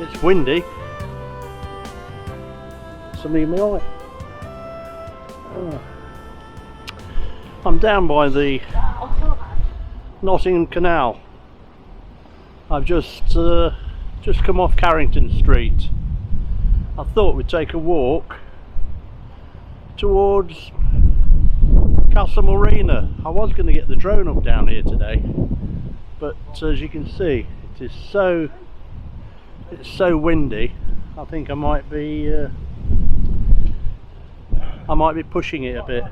It's windy. Something in my eye. Oh. I'm down by the Nottingham Canal. I've just come off Carrington Street. I thought we'd take a walk towards Castle Marina. I was going to get the drone up down here today, but as you can see, it's so windy. I think I might be pushing it a bit.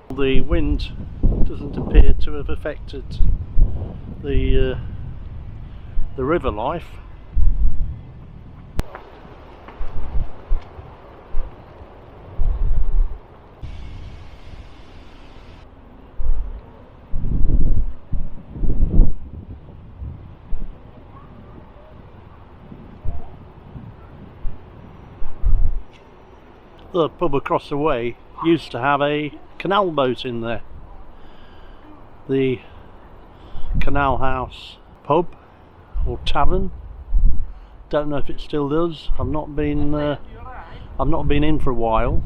The wind doesn't appear to have affected the river life. The pub across the way used to have a canal boat in there. The Canal House pub or tavern. Don't know if it still does. I've not been in for a while.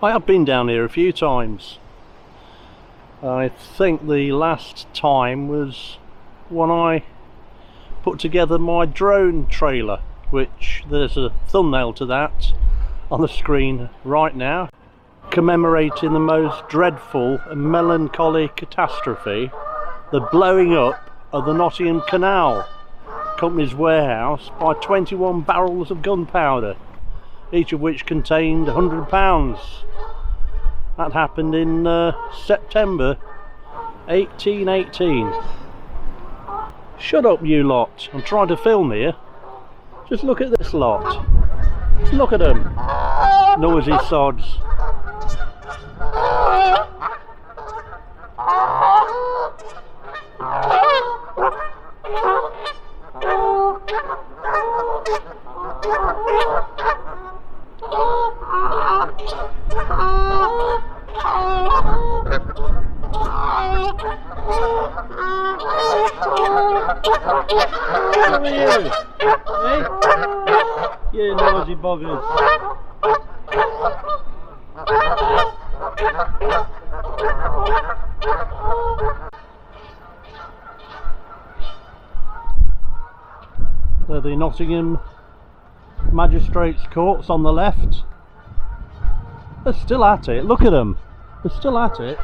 I have been down here a few times. I think the last time was when I put together my drone trailer, which there's a thumbnail to that on the screen right now, commemorating the most dreadful and melancholy catastrophe, the blowing up of the Nottingham Canal company's warehouse by 21 barrels of gunpowder, each of which contained £100. That happened in September 1818. Shut up, you lot. I'm trying to film here. Just look at this lot. Look at them. Noisy sods. How are you? Eh? You noisy buggers. They're the Nottingham Magistrates Courts on the left. They're still at it. Look at them. They're still at it.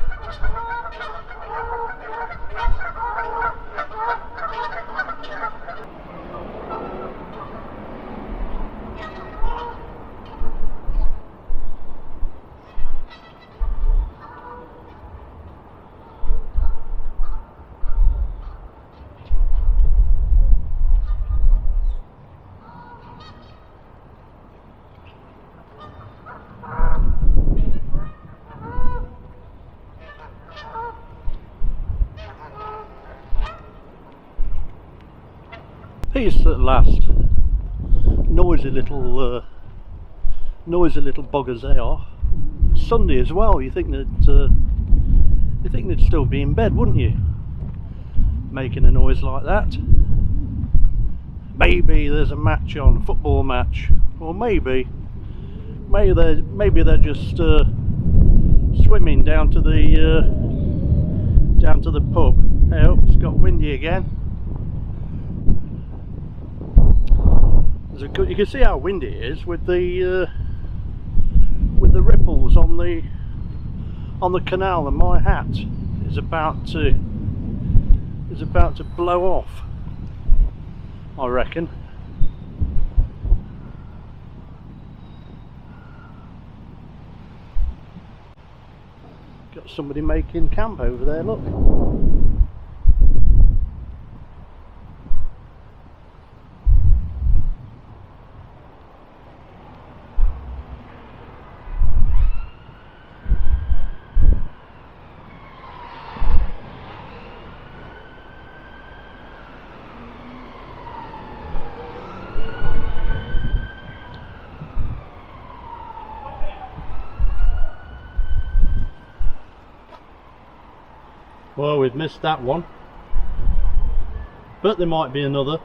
Piste at last. Noisy little buggers they are. Sunday as well. You think they'd still be in bed, wouldn't you? Making a noise like that. Maybe there's a match on, a football match, or maybe they're just swimming down to the pub. Oh, it's got windy again. are good. You can see how windy it is with the ripples on the canal, and my hat is about to blow off, I reckon. Got somebody making camp over there, look. Well, we've missed that one, but there might be another.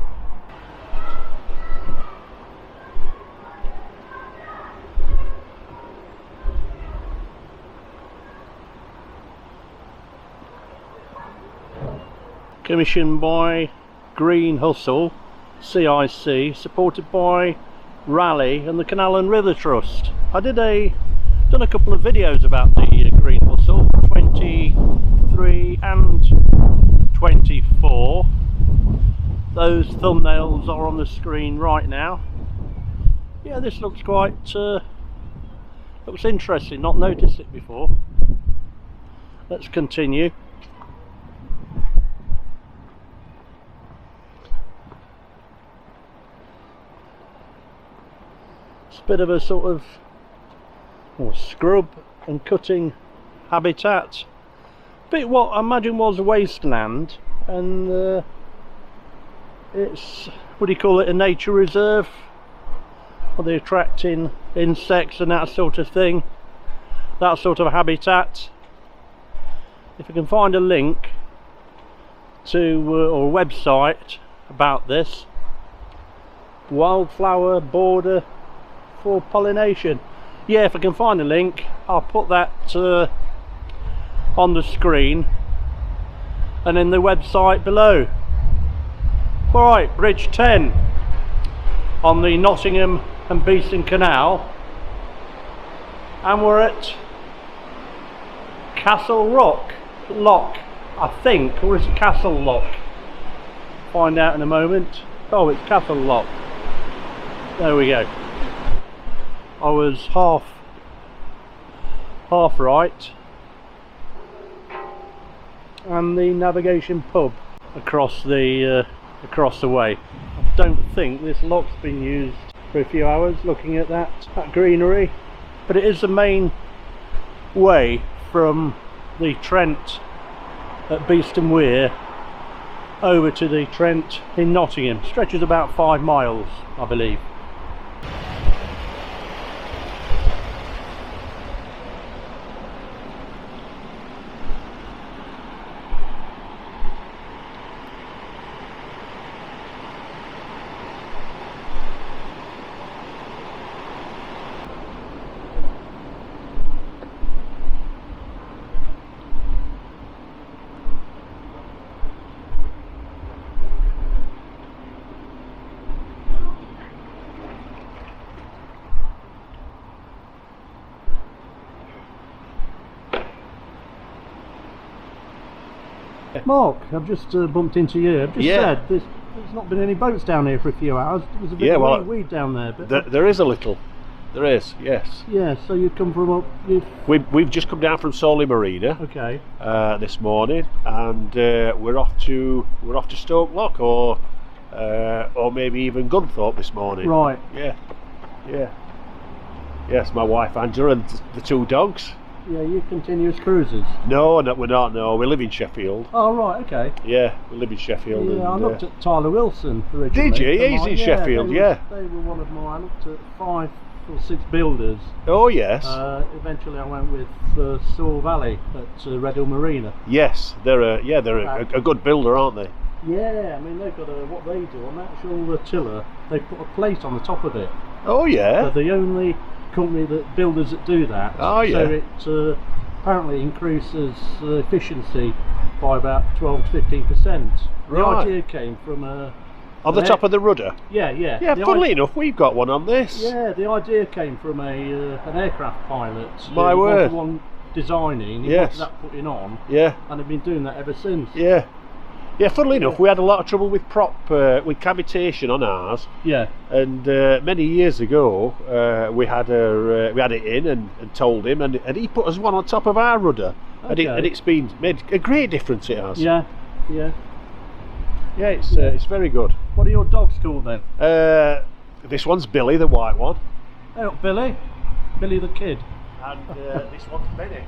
Commissioned by Green Hustle, CIC, supported by Raleigh and the Canal and River Trust. I done a couple of videos about the Green Hustle, 23 and 24. Those thumbnails are on the screen right now. Yeah, this looks quite looks interesting, not noticed it before. Let's continue. It's a bit of a sort of scrub and cutting habitat. Bit what I imagine was a wasteland, and it's, what do you call it, a nature reserve? Are they attracting insects and that sort of thing? That sort of habitat. If I can find a link to or a website about this, wildflower border for pollination. Yeah, if I can find a link, I'll put that on the screen and in the website below. Alright, Bridge 10 on the Nottingham and Beeston Canal, and we're at Castle Lock, I think, or is it Castle Lock? Find out in a moment. Oh, it's Castle Lock. There we go. I was half right. And the navigation pub across the way. I don't think this lock's been used for a few hours, looking at that greenery, but it is the main way from the Trent at Beeston Weir over to the Trent in Nottingham. Stretches about 5 miles, I believe. Mark, I've just bumped into you. I've just said there's not been any boats down here for a few hours. There's a bit of weed down there. But there is a little. There is, yes. Yeah, so you come from up... We've just come down from Castle Marina. Okay. This morning, and we're off to Stoke Lock, or maybe even Gunthorpe this morning. Right. Yeah. Yes, my wife Angela and the 2 dogs. Yeah, you continuous cruises? No, we're not. No, we live in Sheffield. Oh, right, okay. Yeah, we live in Sheffield. Yeah, I looked at Tyler Wilson originally. Did you? He's in Sheffield, yeah. They were one of my. I looked at 5 or 6 builders. Oh yes. Eventually, I went with Saw Valley at Red Hill Marina. Yes, they're a good builder, aren't they? Yeah, I mean they've got what they do on the actual tiller. They put a plate on the top of it. Oh yeah. They're the only company builders that do that. Oh yeah. So it apparently increases efficiency by about 12 to 15%. Right. The idea came from a On the top of the rudder? Yeah, yeah. Yeah, funnily enough, we've got one on this. Yeah, the idea came from an aircraft pilot. My word. One designing, he Yes. wanted that putting on, Yeah. and they've been doing that ever since. Yeah. Yeah, funnily enough, we had a lot of trouble with with cavitation on ours. Yeah. And many years ago, we had it in and told him, and he put us one on top of our rudder. Okay. And it's been made a great difference, it has. Yeah, yeah. Yeah, it's very good. What are your dogs called then? This one's Billy, the white one. Oh, Billy. Billy the kid. And this one's Benny.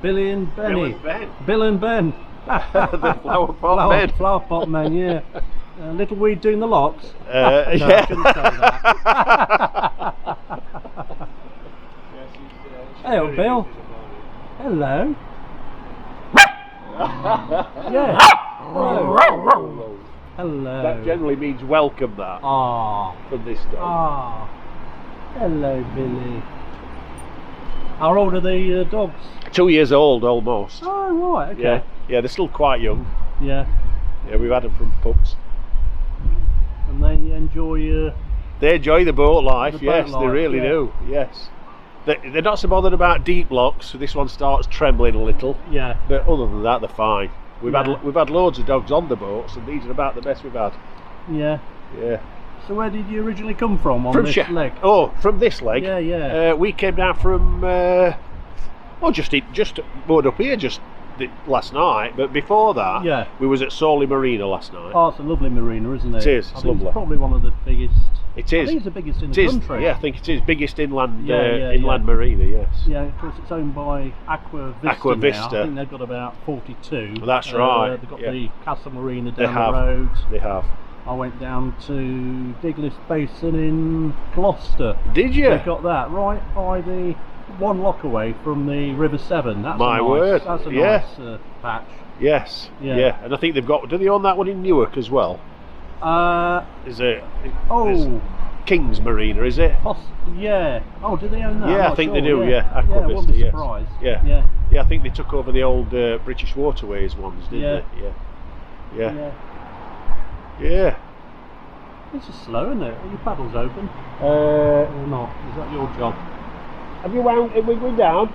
Billy and Benny. Bill and Ben. Bill and Ben. The flower pot men. Flower pot men, yeah. Little Weed doing the locks. No, I couldn't say that. Hey, Bill. Hello. Yeah. Hello. Hello. That generally means welcome, that. Ah. From this dog. Ah. Hello, Billy. How old are the dogs? 2 years old almost. Oh, right, okay. Yeah, yeah, they're still quite young. Yeah. Yeah, we've had them from pups. And they enjoy They enjoy the boat life, The boat yes, they life, really yeah. do, yes. They're not so bothered about deep locks, so this one starts trembling a little. yeah. But other than that, they're fine. We've Yeah. had loads of dogs on the boats, and these are about the best we've had. Yeah. Yeah. So where did you originally come from on this leg? Oh, from this leg. Yeah, yeah. We came down from just moored up here last night. But before that, Yeah. we was at Castle Marina last night. Oh, it's a lovely marina, isn't it? It is, I it's think lovely. It's probably one of the biggest. It I is. think it's the biggest in It the is. country. Yeah, I think it is biggest inland Yeah, inland marina. Yes. Yeah, of course it's owned by Aquavista. Aquavista. Now. I think they've got about 42. That's right, They've got yeah. the Castle Marina They down have. the road. They have. I went down to Digless Basin in Gloucester. Did you? They've got that right by the one lock away from the River Severn. That's My a nice, word, That's a yeah. nice patch. Yes. Yeah. Yeah. And I think they've got. Do they own that one in Newark as well? Is it? There's King's Marina, is it? Yeah. Oh, do they own that? I'm Yeah, I not think sure. they do. Yeah, Yeah, I wouldn't Aquavista. be Yes. surprised. Yeah. Yeah. Yeah, I think they took over the old British Waterways ones, didn't Yeah. they? Yeah. Yeah. Yeah. This is slow, isn't it? Are your paddles open? Or not? Is that your job? Have you wound it wiggling down?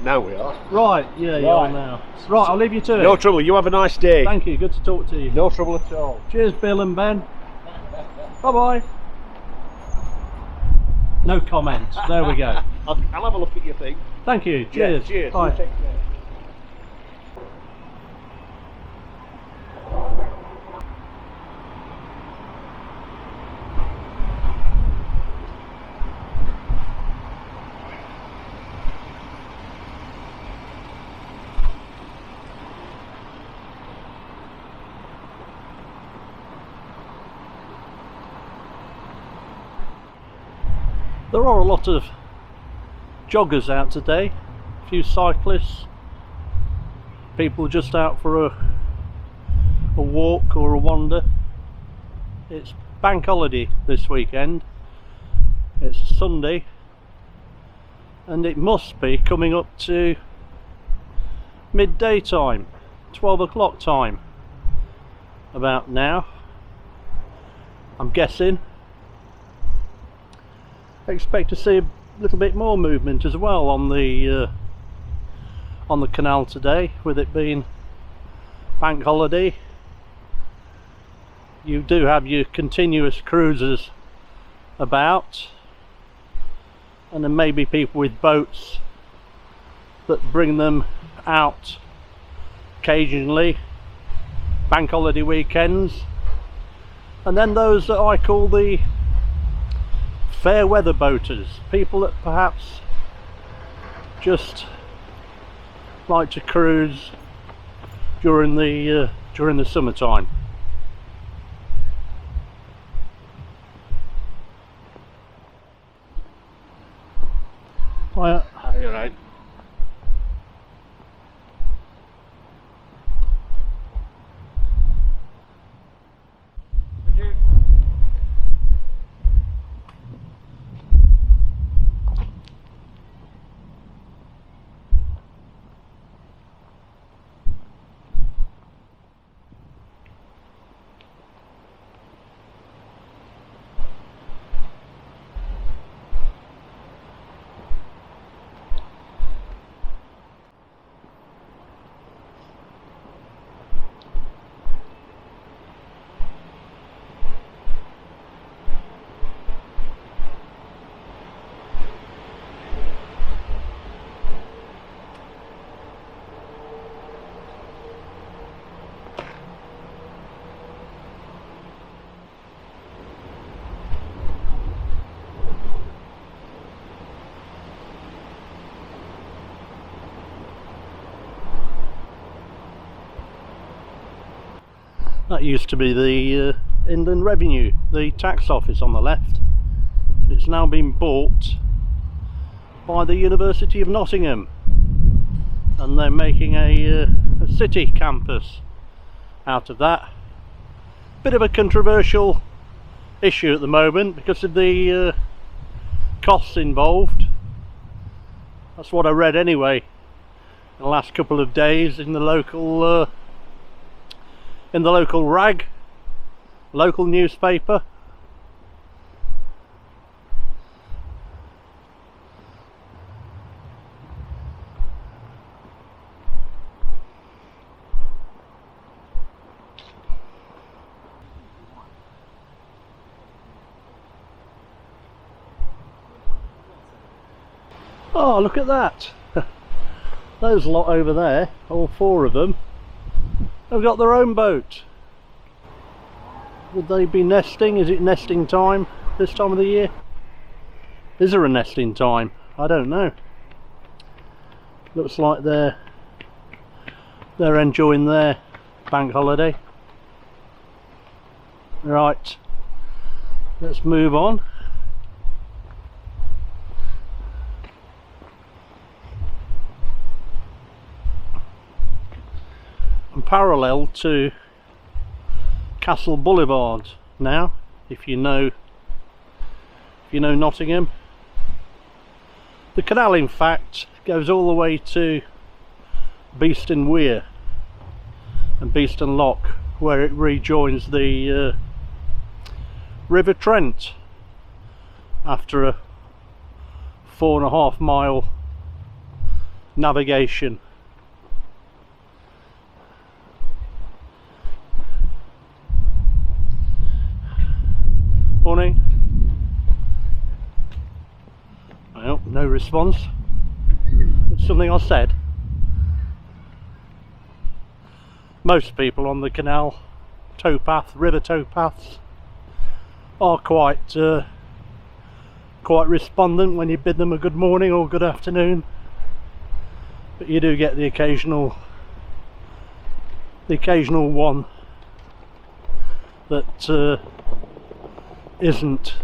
Now we are. Right, yeah, you are now. Right, I'll leave you to it. No trouble. You have a nice day. Thank you, good to talk to you. No trouble at all. Cheers, Bill and Ben. Bye-bye. No comment. There we go. I'll have a look at your thing. Thank you. Cheers. Yeah, cheers. Bye. You take care. There are a lot of joggers out today, a few cyclists, people just out for a walk or a wander. It's bank holiday this weekend, it's Sunday, and it must be coming up to midday time, 12 o'clock time about now, I'm guessing. I expect to see a little bit more movement as well on the canal today, with it being bank holiday. You do have your continuous cruisers about, and there may be people with boats that bring them out occasionally, bank holiday weekends, and then those that I call the fair weather boaters, people that perhaps just like to cruise during the summertime. Well, You're right. That used to be the Inland Revenue, the tax office on the left, but it's now been bought by the University of Nottingham, and they're making a city campus out of that. Bit of a controversial issue at the moment because of the costs involved. That's what I read anyway in the last couple of days in the local local newspaper. Oh, look at that. Those lot over there, all four of them, have got their own boat. Would they be nesting? Is it nesting time this time of the year? Is there a nesting time? I don't know. Looks like they're enjoying their bank holiday. Right, let's move on. And parallel to Castle Boulevard now, if you know Nottingham. The canal, in fact, goes all the way to Beeston Weir and Beeston Lock, where it rejoins the River Trent after a 4.5 mile navigation. Morning. Well, no response. It's something I said. Most people on the canal towpath, river towpaths, are quite respondent when you bid them a good morning or good afternoon. But you do get the occasional one that isn't.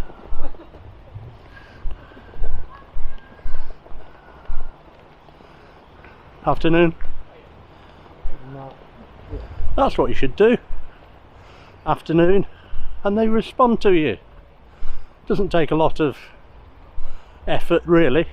Afternoon? That's what you should do. Afternoon, and they respond to you. Doesn't take a lot of effort, really.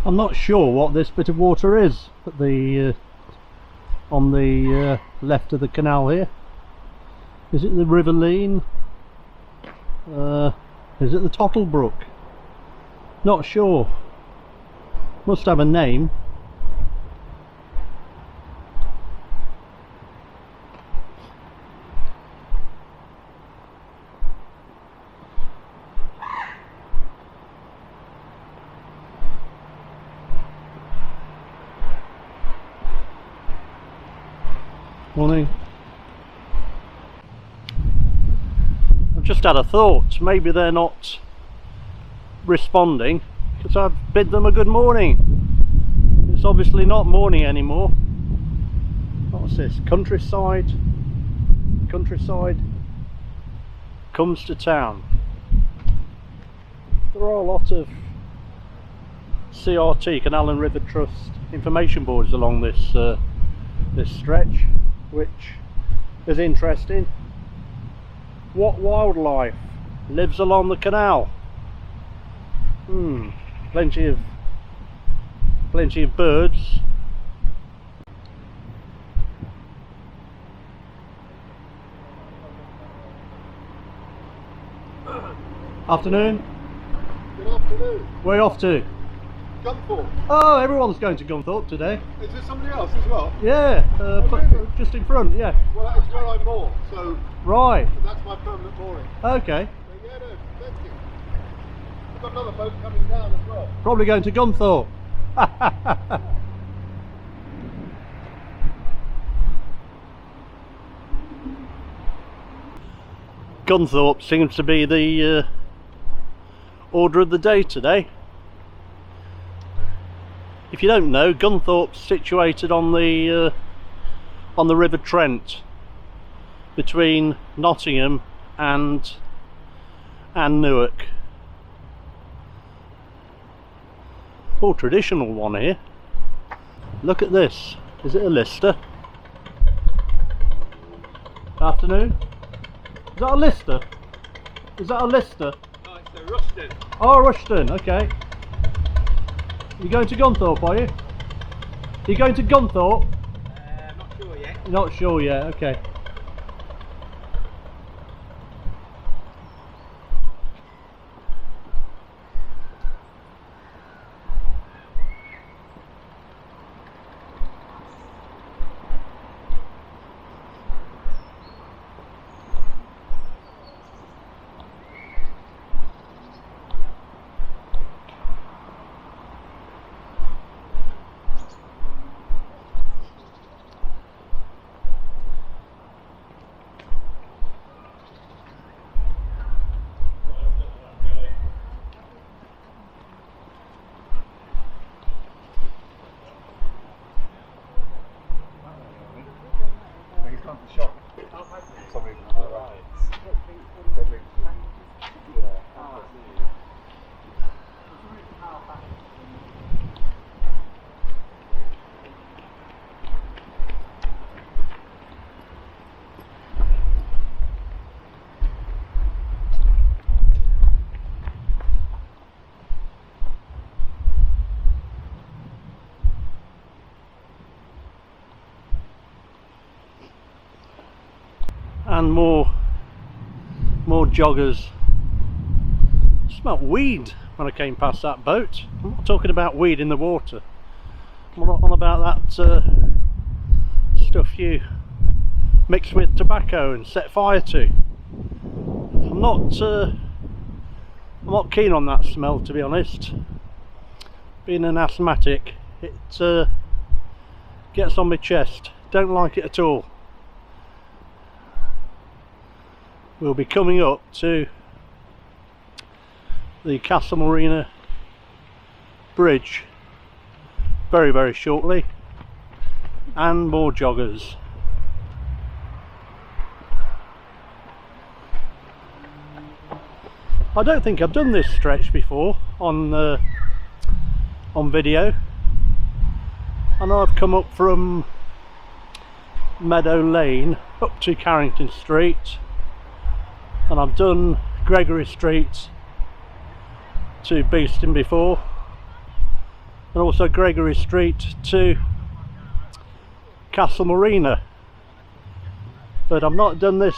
I'm not sure what this bit of water is at the on the left of the canal here. Is it the River Leen? Is it the Tottlebrook? Not sure. Must have a name. Morning. I've just had a thought, maybe they're not responding because I've bid them a good morning. It's obviously not morning anymore. What's this? Countryside comes to town. There are a lot of CRT, Canal and River Trust, information boards along this this stretch, which is interesting. What wildlife lives along the canal? Plenty of birds. Afternoon. Good afternoon. Where are you off to? Gunthorpe. Oh, everyone's going to Gunthorpe today. Is there somebody else as well? Yeah, really? just in front, yeah. Well, that's where I moor, so Right. that's my permanent mooring. Okay. So, yeah, no, thank you. We've got another boat coming down as well. Probably going to Gunthorpe. Gunthorpe seems to be the order of the day today. If you don't know, Gunthorpe's situated on the River Trent, between Nottingham and Newark. Oh, traditional one here. Look at this. Is it a lister? Afternoon. Is that a lister? Is that a lister? No, it's a Rushton. Oh, Rushton. Okay. You going to Gunthorpe, are you? You going to Gunthorpe? Not sure yet. You're not sure yet. Okay. He's gone to the shop. Something like And more joggers. Smelt weed when I came past that boat. I'm not talking about weed in the water. I'm not on about that stuff you mix with tobacco and set fire to. I'm not keen on that smell, to be honest. Being an asthmatic, it gets on my chest. Don't like it at all. We'll be coming up to the Castle Marina bridge very, very shortly, and more joggers. I don't think I've done this stretch before on video. I know I've come up from Meadow Lane up to Carrington Street, and I've done Gregory Street to Beeston before, and also Gregory Street to Castle Marina, but I've not done this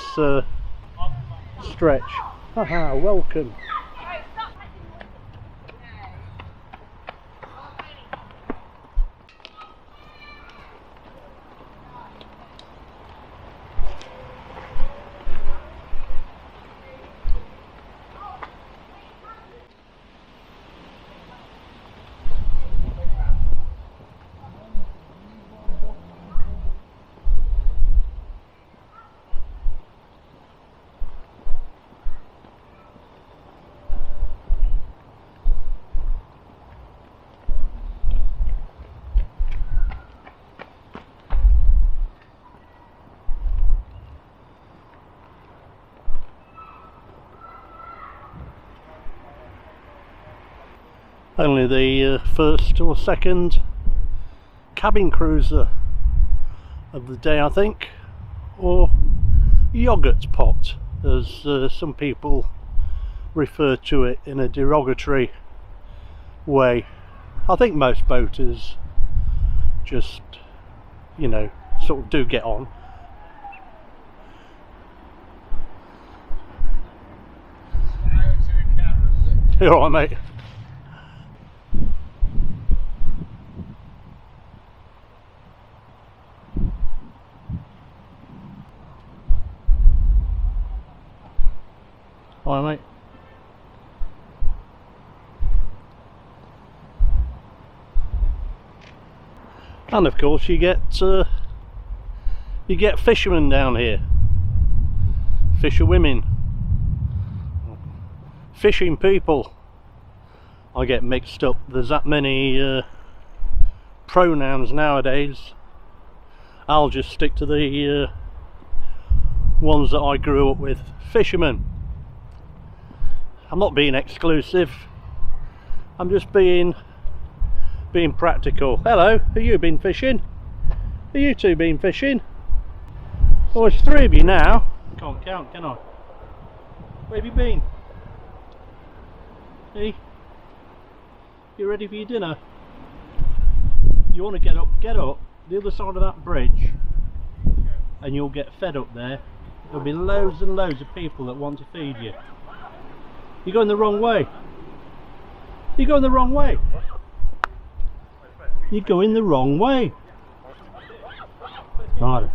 stretch. Haha, welcome. only the first or second cabin cruiser of the day, I think, or yogurt pot, as some people refer to it in a derogatory way. I think most boaters just, you know, sort of do get on. You alright, mate? Alright, mate. And of course you get fishermen down here, fisherwomen, fishing people. I get mixed up, there's that many pronouns nowadays. I'll just stick to the ones that I grew up with. Fishermen. I'm not being exclusive, I'm just being practical. Hello, have you been fishing? Have you two been fishing? Oh, there's three of you now. Can't count, can I? Where have you been? Hey, you ready for your dinner? You want to get up the other side of that bridge, and you'll get fed up there. There'll be loads and loads of people that want to feed you. You're going the wrong way. You're going the wrong way. You're going the wrong way. Right.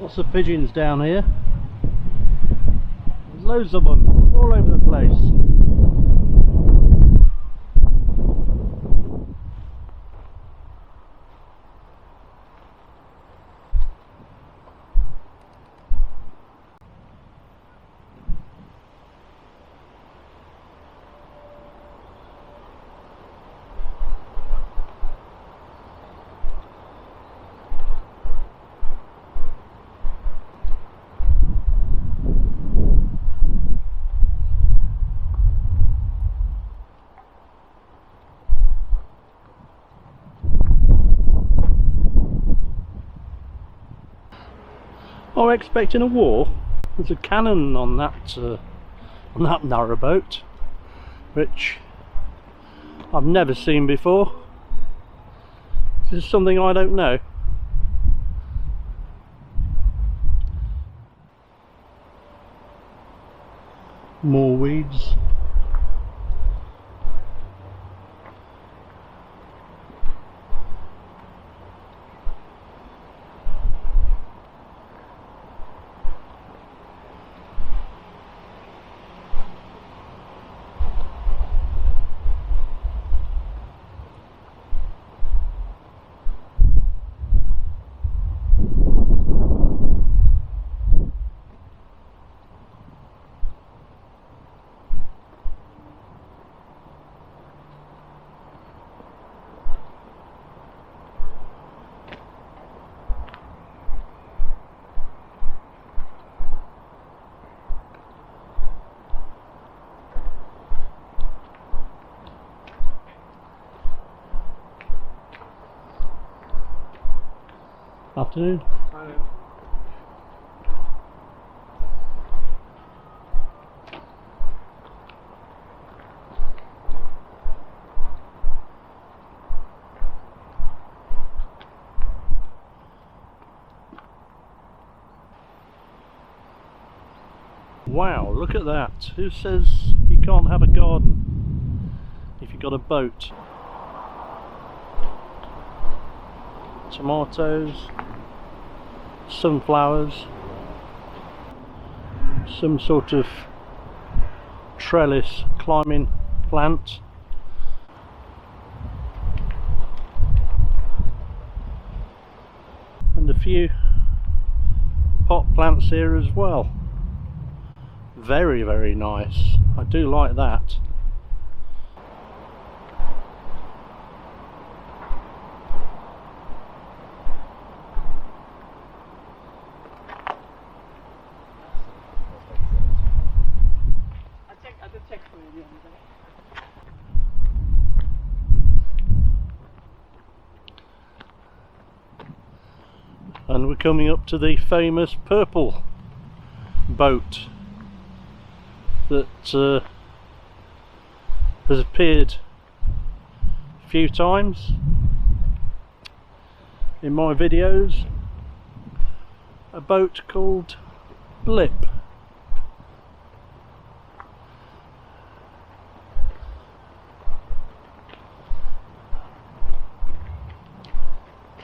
Lots of pigeons down here. There's loads of them all over the place. I'm expecting a war. There's a cannon on that narrowboat, which I've never seen before. This is something I don't know. More weeds. Afternoon. Wow, look at that. Who says you can't have a garden if you've got a boat? Tomatoes, sunflowers, some sort of trellis climbing plant. And a few pot plants here as well. Very, very nice. I do like that. And we're coming up to the famous purple boat that has appeared a few times in my videos. A boat called Blip.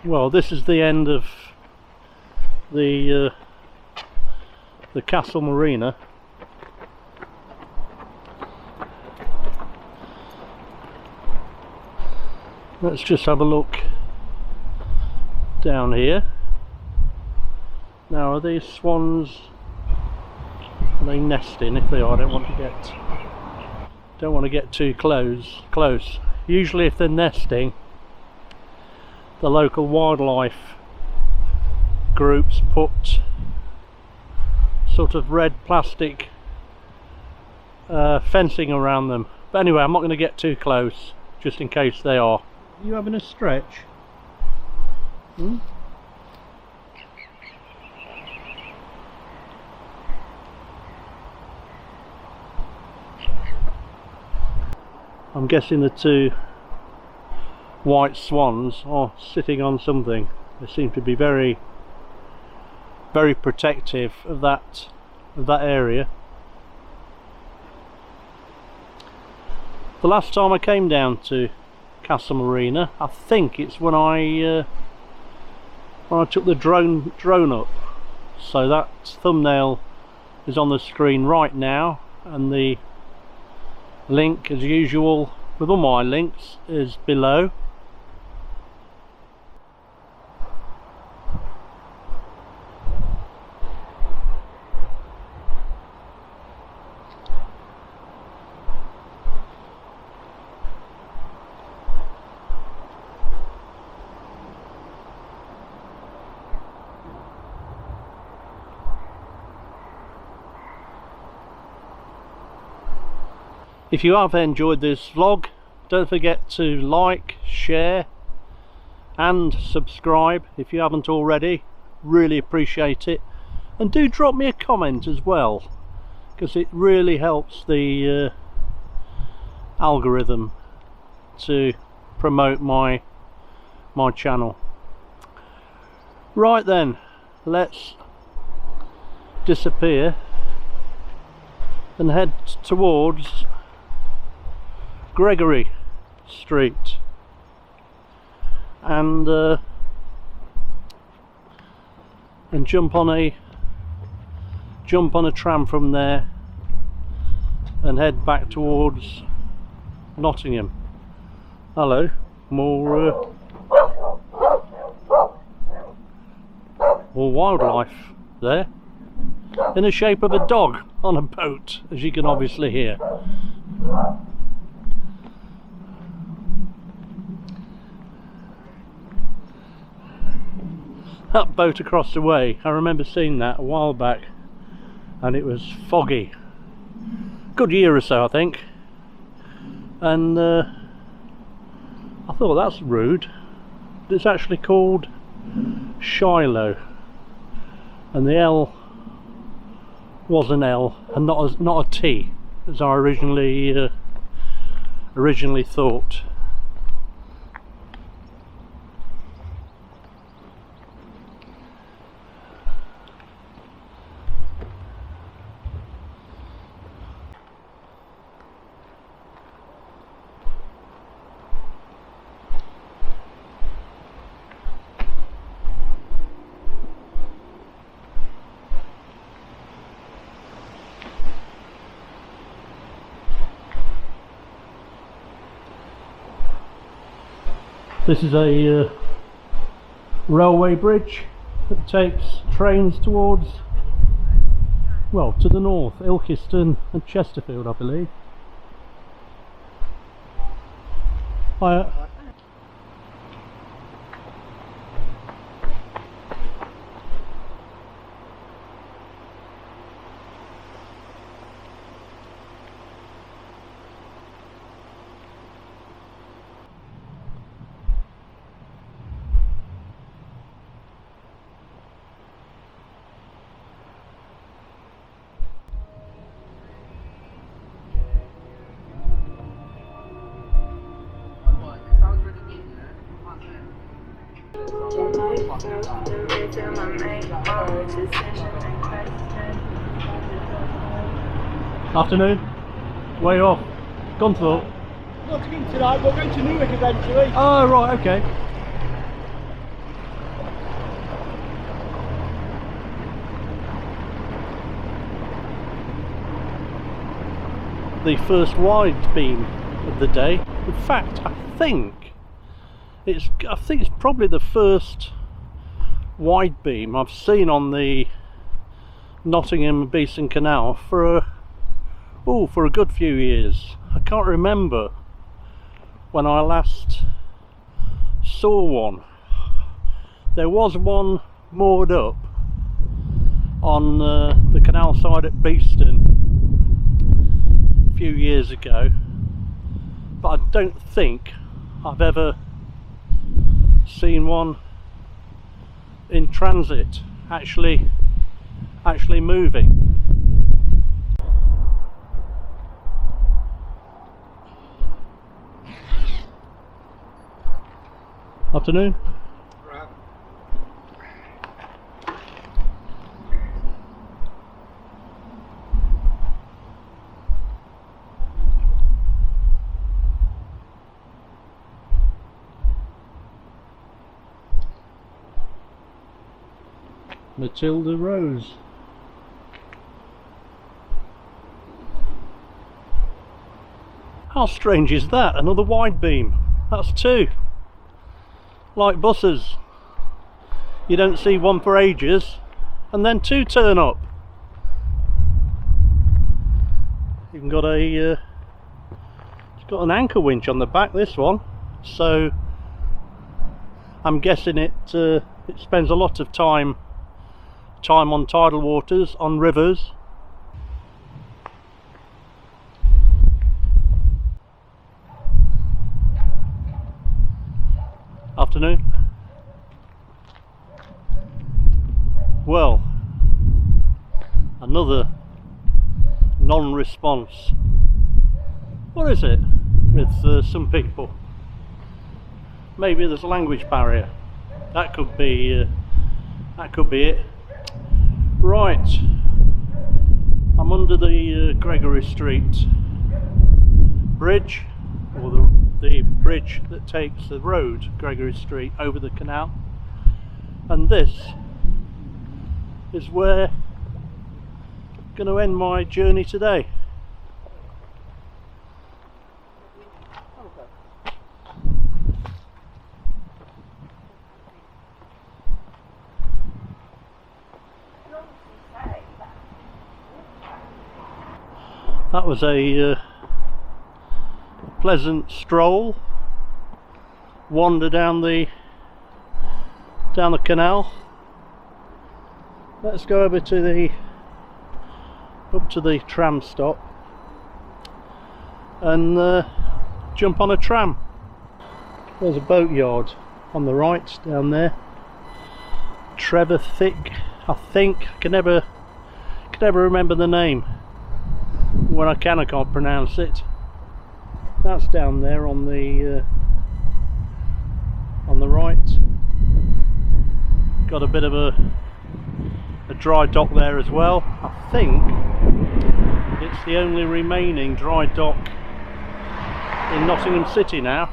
Well, this is the end of the Castle Marina. Let's just have a look down here. Now, are these swans? Are they nesting? If they are, I don't want to get too close. Usually, if they're nesting, the local wildlife groups put sort of red plastic fencing around them. But anyway, I'm not going to get too close, just in case they are. Are you having a stretch? I'm guessing the two white swans are sitting on something. They seem to be very, very protective of that area. The last time I came down to Castle Marina, I think it's when I took the drone up. So that thumbnail is on the screen right now, and the link, as usual with all my links, is below. If you have enjoyed this vlog, don't forget to like, share and subscribe if you haven't already. Really appreciate it. And do drop me a comment as well, because it really helps the algorithm to promote my channel. Right then, let's disappear and head towards Gregory Street and jump on a tram from there and head back towards Nottingham. Hello, more wildlife there, in the shape of a dog on a boat, as you can obviously hear. That boat across the way, I remember seeing that a while back, and it was foggy. Good year or so, I think. And I thought, that's rude. It's actually called Shiloh, and the L was an L and not a T as I originally thought. This is a railway bridge that takes trains towards, well, to the north, Ilkeston and Chesterfield, I believe. Afternoon. Where are you off? Gunthorpe? Nottingham tonight, we're going to Newark eventually. Oh right, okay. The first wide beam of the day. In fact, I think it's probably the first wide beam I've seen on the Nottingham Beeston Canal for a good few years. I can't remember when I last saw one. There was one moored up on the canal side at Beeston a few years ago, but I don't think I've ever seen one in transit actually moving. Afternoon. Right. Matilda Rose. How strange is that? Another wide beam. That's two. Like buses, you don't see one for ages and then two turn up. Even got it's got an anchor winch on the back, this one, so I'm guessing it spends a lot of time on tidal waters, on rivers. Afternoon. Well, another non-response. What is it with some people? Maybe there's a language barrier. That could be it. Right, I'm under the Gregory Street Bridge, or the bridge that takes the road Gregory Street over the canal, and this is where I'm going to end my journey today. That was a pleasant stroll, wander down the canal. Let's go over to up to the tram stop and jump on a tram. There's a boat yard on the right down there. Trevor Thick, I think. I can never remember the name. When I can't pronounce it. That's down there on the right. Got a bit of a dry dock there as well. I think it's the only remaining dry dock in Nottingham City now.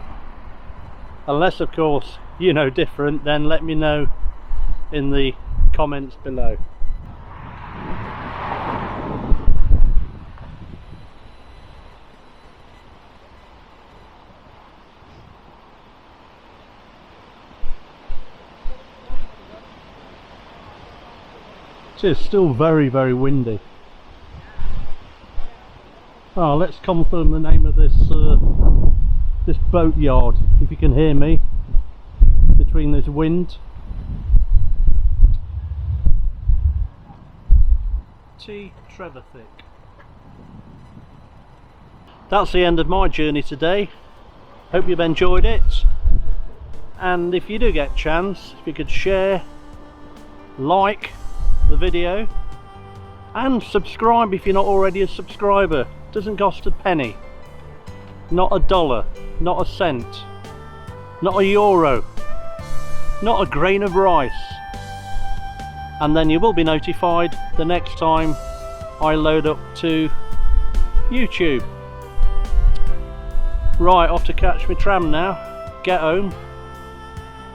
Unless, of course, you know different, then let me know in the comments below. It is still very, very windy. Oh, let's confirm the name of this this boat yard, if you can hear me between this wind. T. Treverthick. That's the end of my journey today. Hope you've enjoyed it, and if you do get a chance, if you could share, like the video, and subscribe if you're not already a subscriber. Doesn't cost a penny, not a dollar, not a cent, not a euro, not a grain of rice, and then you will be notified the next time I load up to YouTube. Right, off to catch my tram now, get home,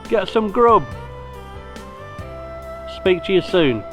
get some grub. Speak to you soon.